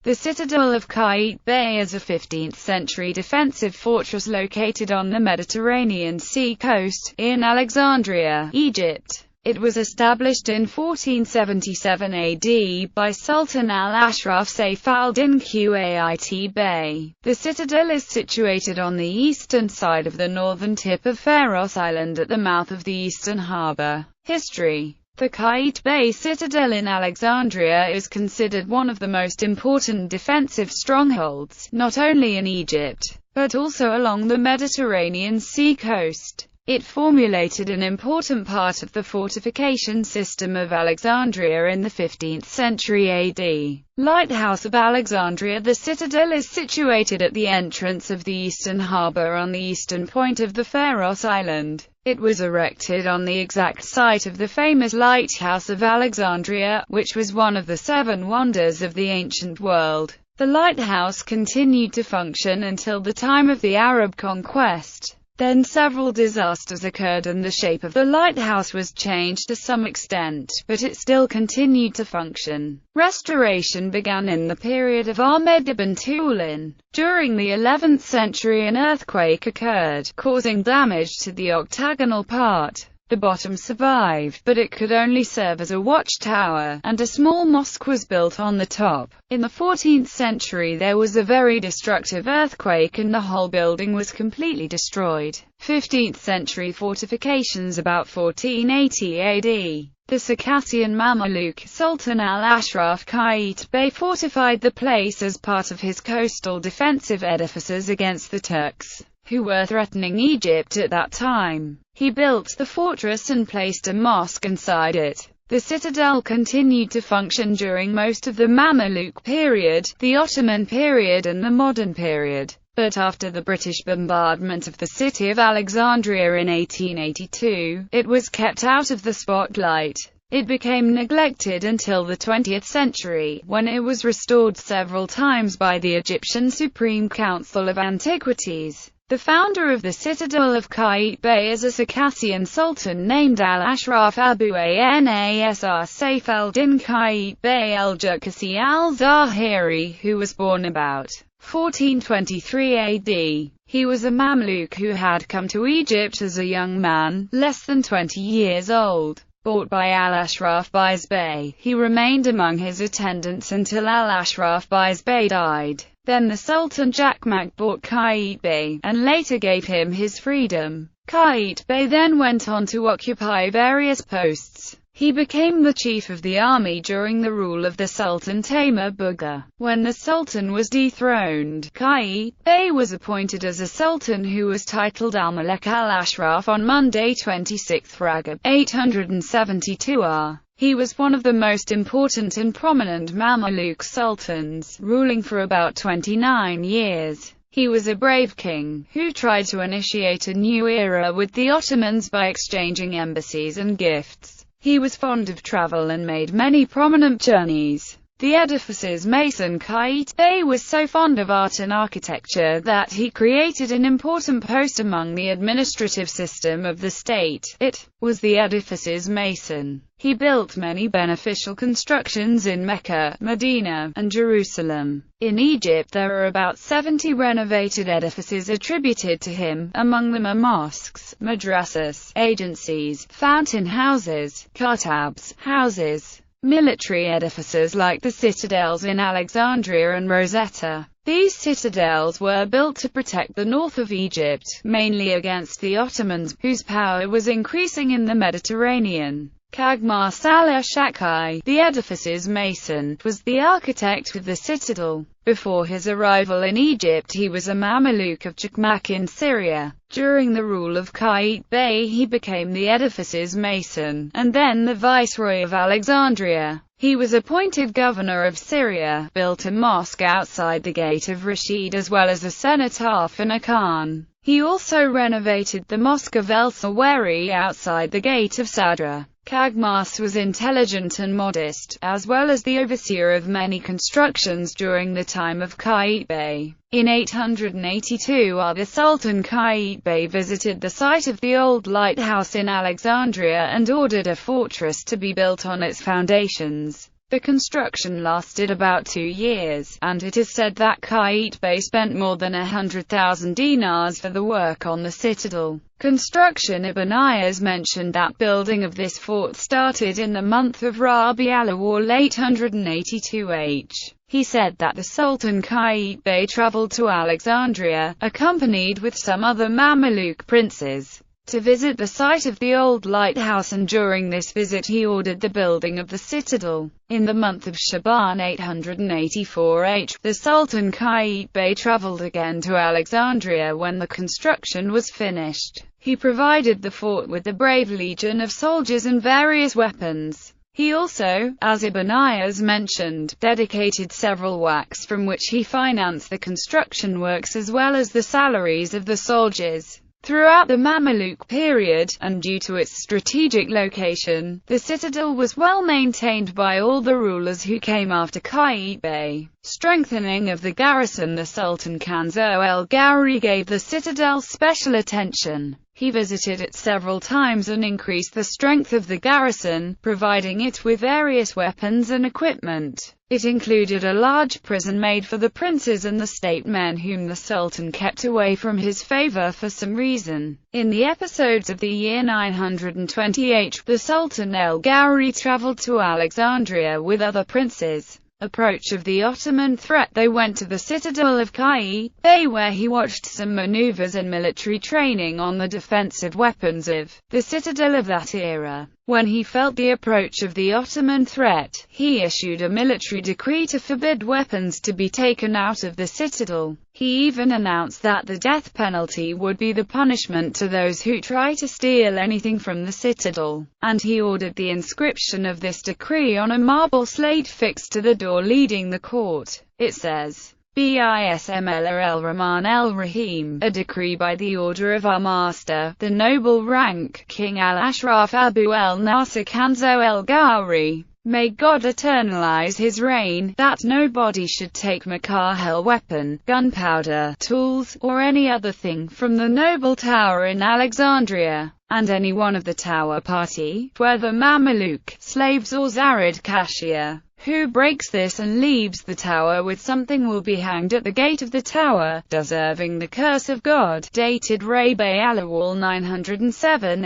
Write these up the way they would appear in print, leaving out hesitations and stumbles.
The Citadel of Qaitbay is a 15th-century defensive fortress located on the Mediterranean Sea coast, in Alexandria, Egypt. It was established in 1477 AD by Sultan al-Ashraf Saif al-Din Qaitbay. The citadel is situated on the eastern side of the northern tip of Pharos Island at the mouth of the eastern harbour. History. The Qaitbay Citadel in Alexandria is considered one of the most important defensive strongholds, not only in Egypt, but also along the Mediterranean Sea coast. It formulated an important part of the fortification system of Alexandria in the 15th century AD. Lighthouse of Alexandria. The citadel is situated at the entrance of the eastern harbour on the eastern point of the Pharos Island. It was erected on the exact site of the famous Lighthouse of Alexandria, which was one of the 7 wonders of the ancient world. The lighthouse continued to function until the time of the Arab conquest. Then several disasters occurred and the shape of the lighthouse was changed to some extent, but it still continued to function. Restoration began in the period of Ahmed ibn Tulun. During the 11th century an earthquake occurred, causing damage to the octagonal part. The bottom survived, but it could only serve as a watchtower, and a small mosque was built on the top. In the 14th century there was a very destructive earthquake and the whole building was completely destroyed. 15th century fortifications. About 1480 AD, the Circassian Mameluke Sultan al-Ashraf Qaitbay fortified the place as part of his coastal defensive edifices against the Turks, who were threatening Egypt at that time. He built the fortress and placed a mosque inside it. The citadel continued to function during most of the Mameluke period, the Ottoman period and the modern period. But after the British bombardment of the city of Alexandria in 1882, it was kept out of the spotlight. It became neglected until the 20th century, when it was restored several times by the Egyptian Supreme Council of Antiquities. The founder of the Citadel of Qaitbay is a Circassian sultan named al-Ashraf Abu Nasr Saif al-Din Qaitbay al-Jukasi al-Zahiri, who was born about 1423 AD. He was a Mamluk who had come to Egypt as a young man, less than 20 years old. Bought by al-Ashraf Qaitbay, he remained among his attendants until al-Ashraf Qaitbay died. Then the Sultan Jakmak bought Qaitbay, and later gave him his freedom. Qaitbay then went on to occupy various posts. He became the chief of the army during the rule of the Sultan Taimur Buga. When the Sultan was dethroned, Qaitbay was appointed as a sultan who was titled Al-Malik al-Ashraf on Monday 26 Ragab 872 r. He was one of the most important and prominent Mameluke sultans, ruling for about 29 years. He was a brave king, who tried to initiate a new era with the Ottomans by exchanging embassies and gifts. He was fond of travel and made many prominent journeys. The edifice's mason Qaitbay was so fond of art and architecture that he created an important post among the administrative system of the state. It was the edifice's mason. He built many beneficial constructions in Mecca, Medina, and Jerusalem. In Egypt there are about 70 renovated edifices attributed to him, among them are mosques, madrasas, agencies, fountain houses, khatabs, houses, military edifices like the citadels in Alexandria and Rosetta. These citadels were built to protect the north of Egypt, mainly against the Ottomans, whose power was increasing in the Mediterranean. Kagmar Salah Shakai, the edifice's mason, was the architect of the citadel. Before his arrival in Egypt he was a Mameluke of Jakmak in Syria. During the rule of Qaitbay he became the edifice's mason, and then the viceroy of Alexandria. He was appointed governor of Syria, built a mosque outside the gate of Rashid as well as a cenotaph and a khan. He also renovated the mosque of El Sawari outside the gate of Sadra. Kagmas was intelligent and modest, as well as the overseer of many constructions during the time of Qaitbay. In 882 the Sultan Qaitbay visited the site of the old lighthouse in Alexandria and ordered a fortress to be built on its foundations. The construction lasted about 2 years, and it is said that Qaitbay spent more than 100,000 dinars for the work on the citadel construction. Ibn Ayas mentioned that building of this fort started in the month of Rabi' al-Awwal 882 He said that the Sultan Qaitbay traveled to Alexandria, accompanied with some other Mameluke princes, to visit the site of the old lighthouse, and during this visit he ordered the building of the citadel. In the month of Shaban 884 the Sultan Qaitbay traveled again to Alexandria when the construction was finished. He provided the fort with a brave legion of soldiers and various weapons. He also, as Ibn Ayas mentioned, dedicated several waqfs from which he financed the construction works as well as the salaries of the soldiers. Throughout the Mameluke period, and due to its strategic location, the citadel was well maintained by all the rulers who came after Qaitbay. Strengthening of the garrison. The Sultan Kanzo el-Gowri gave the citadel special attention. He visited it several times and increased the strength of the garrison, providing it with various weapons and equipment. It included a large prison made for the princes and the state men whom the Sultan kept away from his favor for some reason. In the episodes of the year 928, the Sultan el-Gowri traveled to Alexandria with other princes. Approach of the Ottoman threat. They went to the Citadel of Qaitbay where he watched some maneuvers and military training on the defensive weapons of the citadel of that era. When he felt the approach of the Ottoman threat, he issued a military decree to forbid weapons to be taken out of the citadel. He even announced that the death penalty would be the punishment to those who try to steal anything from the citadel, and he ordered the inscription of this decree on a marble slate fixed to the door leading the court. It says, Bismillah el-Rahman el-Rahim, a decree by the order of our master, the noble rank, King al-Ashraf Abu el-Nasir Kanzo el-Gowri. May God eternalize his reign, that nobody should take makahel weapon, gunpowder, tools, or any other thing from the noble tower in Alexandria, and any one of the tower party, whether Mameluke, slaves or Zarid Kashia, who breaks this and leaves the tower with something will be hanged at the gate of the tower, deserving the curse of God. Dated Rabi' al-Awwal 907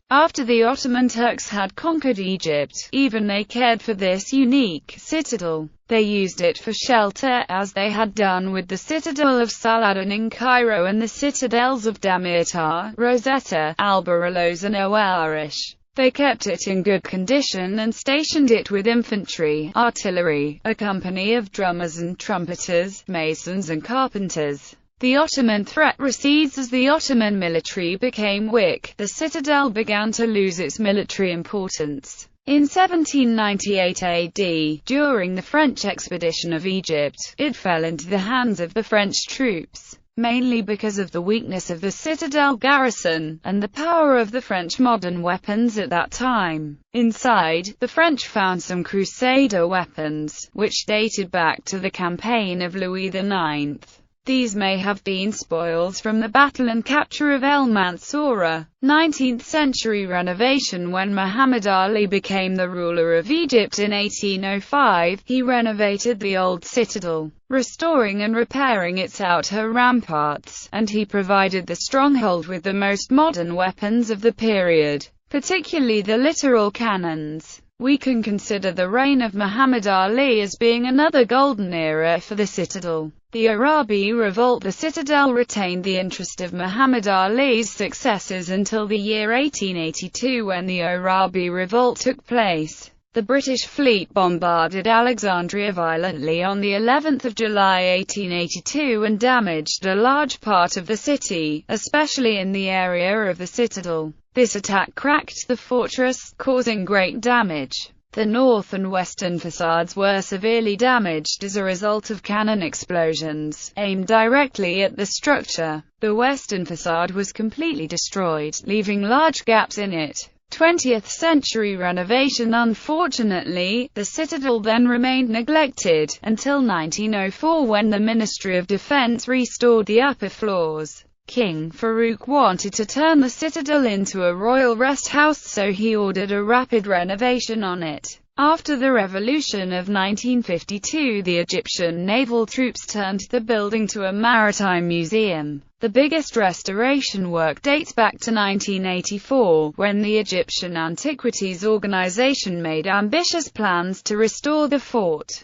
After the Ottoman Turks had conquered Egypt, even they cared for this unique citadel. They used it for shelter, as they had done with the citadel of Saladin in Cairo and the citadels of Damietta, Rosetta, Albarelos and Oarish. They kept it in good condition and stationed it with infantry, artillery, a company of drummers and trumpeters, masons and carpenters. The Ottoman threat recedes. As the Ottoman military became weak, the citadel began to lose its military importance. In 1798 AD, during the French expedition of Egypt, it fell into the hands of the French troops, mainly because of the weakness of the citadel garrison, and the power of the French modern weapons at that time. Inside, the French found some Crusader weapons, which dated back to the campaign of Louis IX. These may have been spoils from the battle and capture of El Mansoura. 19th century renovation. When Muhammad Ali became the ruler of Egypt in 1805, he renovated the old citadel, restoring and repairing its outer ramparts, and he provided the stronghold with the most modern weapons of the period, particularly the littoral cannons. We can consider the reign of Muhammad Ali as being another golden era for the citadel. The Arabi Revolt. The citadel retained the interest of Muhammad Ali's successors until the year 1882 when the Arabi Revolt took place. The British fleet bombarded Alexandria violently on the 11th of July 1882 and damaged a large part of the city, especially in the area of the citadel. This attack cracked the fortress, causing great damage. The north and western facades were severely damaged as a result of cannon explosions, aimed directly at the structure. The western facade was completely destroyed, leaving large gaps in it. 20th century renovation. Unfortunately, the citadel then remained neglected, until 1904 when the Ministry of Defense restored the upper floors. King Farouk wanted to turn the citadel into a royal rest house, so he ordered a rapid renovation on it. After the revolution of 1952, the Egyptian naval troops turned the building to a maritime museum. The biggest restoration work dates back to 1984, when the Egyptian Antiquities Organization made ambitious plans to restore the fort.